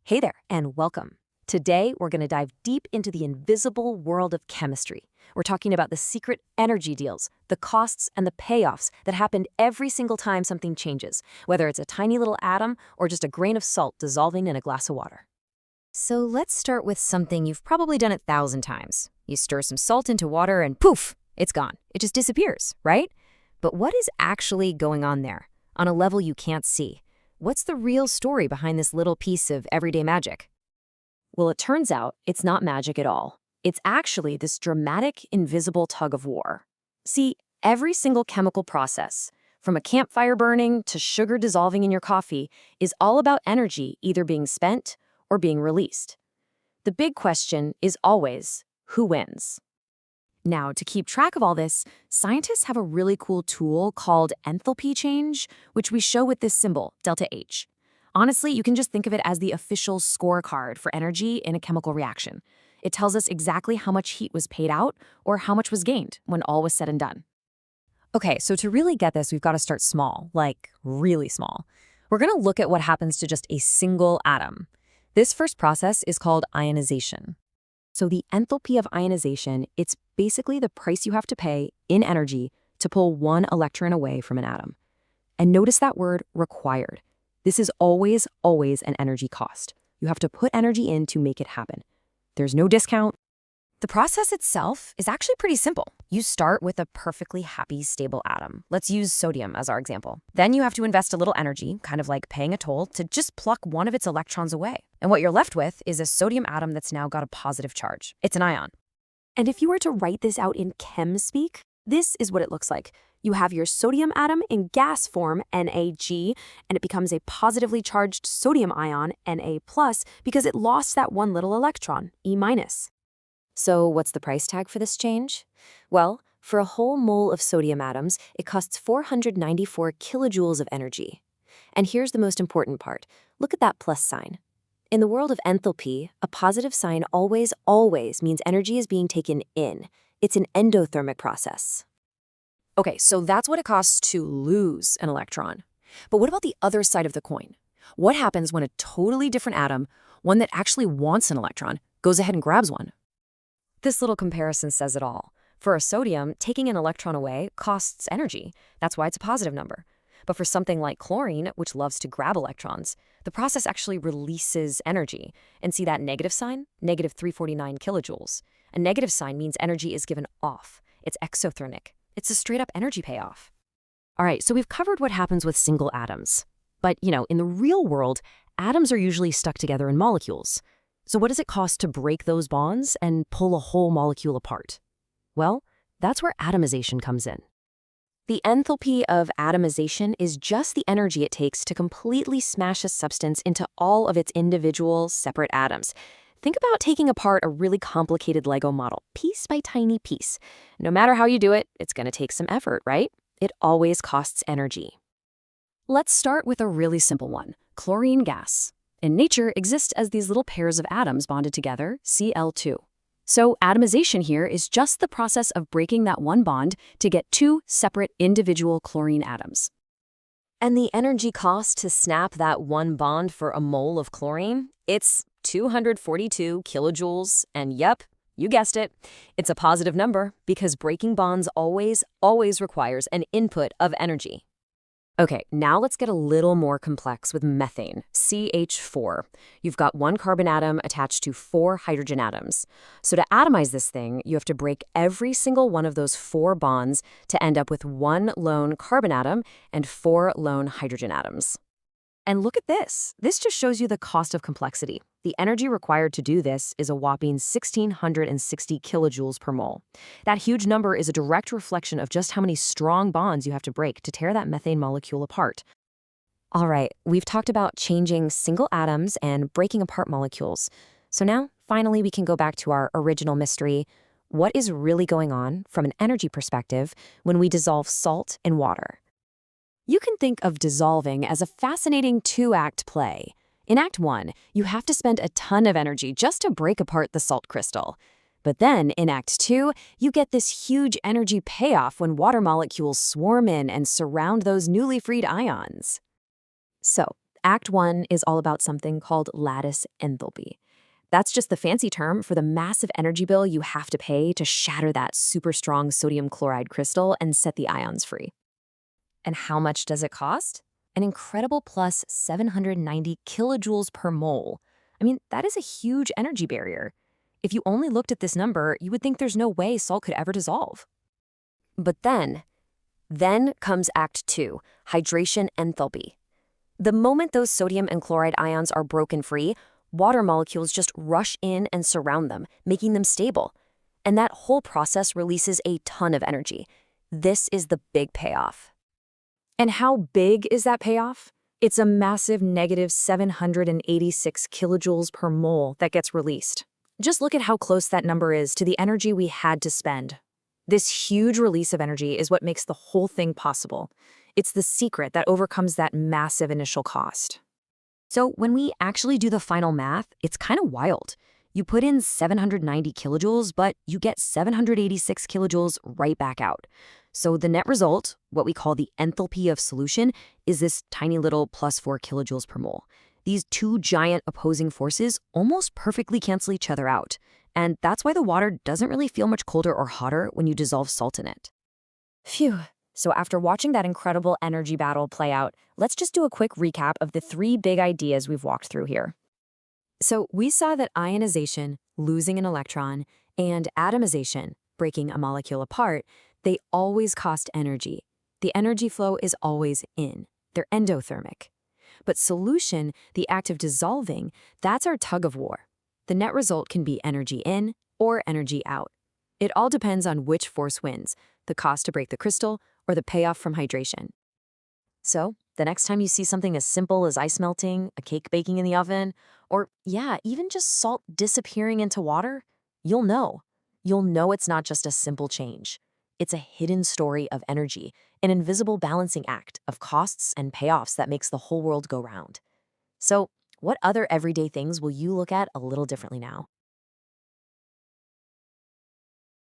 Hey there, and welcome. Today, we're going to dive deep into the invisible world of chemistry. We're talking about the secret energy deals, the costs and the payoffs that happen every single time something changes, whether it's a tiny little atom or just a grain of salt dissolving in a glass of water. So let's start with something you've probably done 1,000 times. You stir some salt into water and poof, it's gone. It just disappears, right? But what is actually going on there, on a level you can't see? What's the real story behind this little piece of everyday magic? Well, it turns out it's not magic at all. It's actually this dramatic, invisible tug of war. See, every single chemical process, from a campfire burning to sugar dissolving in your coffee, is all about energy either being spent or being released. The big question is always, who wins? Now, to keep track of all this, scientists have a really cool tool called enthalpy change, which we show with this symbol, delta H. Honestly, you can just think of it as the official scorecard for energy in a chemical reaction. It tells us exactly how much heat was paid out or how much was gained when all was said and done. Okay, so to really get this, we've got to start small, like really small. We're going to look at what happens to just a single atom. This first process is called ionization. So the enthalpy of ionization, it's basically the price you have to pay in energy to pull one electron away from an atom. And notice that word required. This is always an energy cost. You have to put energy in to make it happen. There's no discount. The process itself is actually pretty simple. You start with a perfectly happy, stable atom. Let's use sodium as our example. Then you have to invest a little energy, kind of like paying a toll, to just pluck one of its electrons away. And what you're left with is a sodium atom that's now got a positive charge. It's an ion. And if you were to write this out in chem speak, this is what it looks like. You have your sodium atom in gas form, Nag, and it becomes a positively charged sodium ion, Na+, because it lost that one little electron, E-. So what's the price tag for this change? Well, for a whole mole of sodium atoms, it costs 494 kilojoules of energy. And here's the most important part. Look at that plus sign. In the world of enthalpy, a positive sign always means energy is being taken in. It's an endothermic process. Okay, so that's what it costs to lose an electron. But what about the other side of the coin? What happens when a totally different atom, one that actually wants an electron, goes ahead and grabs one? This little comparison says it all. For a sodium, taking an electron away costs energy. That's why it's a positive number. But for something like chlorine, which loves to grab electrons, the process actually releases energy. And see that negative sign? Negative 349 kilojoules. A negative sign means energy is given off. It's exothermic. It's a straight-up energy payoff. All right, so we've covered what happens with single atoms. But, in the real world, atoms are usually stuck together in molecules. So what does it cost to break those bonds and pull a whole molecule apart? Well, that's where atomization comes in. The enthalpy of atomization is just the energy it takes to completely smash a substance into all of its individual, separate atoms. Think about taking apart a really complicated Lego model, piece by tiny piece. No matter how you do it, it's going to take some effort, right? It always costs energy. Let's start with a really simple one, chlorine gas. In nature, exists as these little pairs of atoms bonded together, Cl2. So atomization here is just the process of breaking that one bond to get two separate individual chlorine atoms. And the energy cost to snap that one bond for a mole of chlorine? It's 242 kilojoules, and yep, you guessed it, it's a positive number because breaking bonds always requires an input of energy. Okay, now let's get a little more complex with methane, CH4. You've got one carbon atom attached to 4 hydrogen atoms. So to atomize this thing, you have to break every single one of those 4 bonds to end up with one lone carbon atom and 4 lone hydrogen atoms. And look at this. This just shows you the cost of complexity. The energy required to do this is a whopping 1,660 kilojoules per mole. That huge number is a direct reflection of just how many strong bonds you have to break to tear that methane molecule apart. All right, we've talked about changing single atoms and breaking apart molecules. So now, finally, we can go back to our original mystery. What is really going on from an energy perspective when we dissolve salt in water? You can think of dissolving as a fascinating 2-act play. In Act 1, you have to spend a ton of energy just to break apart the salt crystal. But then, in Act 2, you get this huge energy payoff when water molecules swarm in and surround those newly freed ions. So, Act 1 is all about something called lattice enthalpy. That's just the fancy term for the massive energy bill you have to pay to shatter that super strong sodium chloride crystal and set the ions free. And how much does it cost? An incredible plus 790 kilojoules per mole. I mean, that is a huge energy barrier. If you only looked at this number, you would think there's no way salt could ever dissolve. But then comes Act 2, hydration enthalpy. The moment those sodium and chloride ions are broken free, water molecules just rush in and surround them, making them stable. And that whole process releases a ton of energy. This is the big payoff. And how big is that payoff? It's a massive negative 786 kilojoules per mole that gets released. Just look at how close that number is to the energy we had to spend. This huge release of energy is what makes the whole thing possible. It's the secret that overcomes that massive initial cost. So when we actually do the final math, it's kind of wild. You put in 790 kilojoules, but you get 786 kilojoules right back out. So the net result, what we call the enthalpy of solution, is this tiny little plus 4 kilojoules per mole. These two giant opposing forces almost perfectly cancel each other out. And that's why the water doesn't really feel much colder or hotter when you dissolve salt in it. Phew. So after watching that incredible energy battle play out, let's just do a quick recap of the 3 big ideas we've walked through here. So we saw that ionization, losing an electron, and atomization, breaking a molecule apart, they always cost energy. The energy flow is always in. They're endothermic. But solution, the act of dissolving, that's our tug of war. The net result can be energy in or energy out. It all depends on which force wins, the cost to break the crystal or the payoff from hydration. So, the next time you see something as simple as ice melting, a cake baking in the oven, or even just salt disappearing into water, you'll know. You'll know it's not just a simple change. It's a hidden story of energy, an invisible balancing act of costs and payoffs that makes the whole world go round. So, what other everyday things will you look at a little differently now?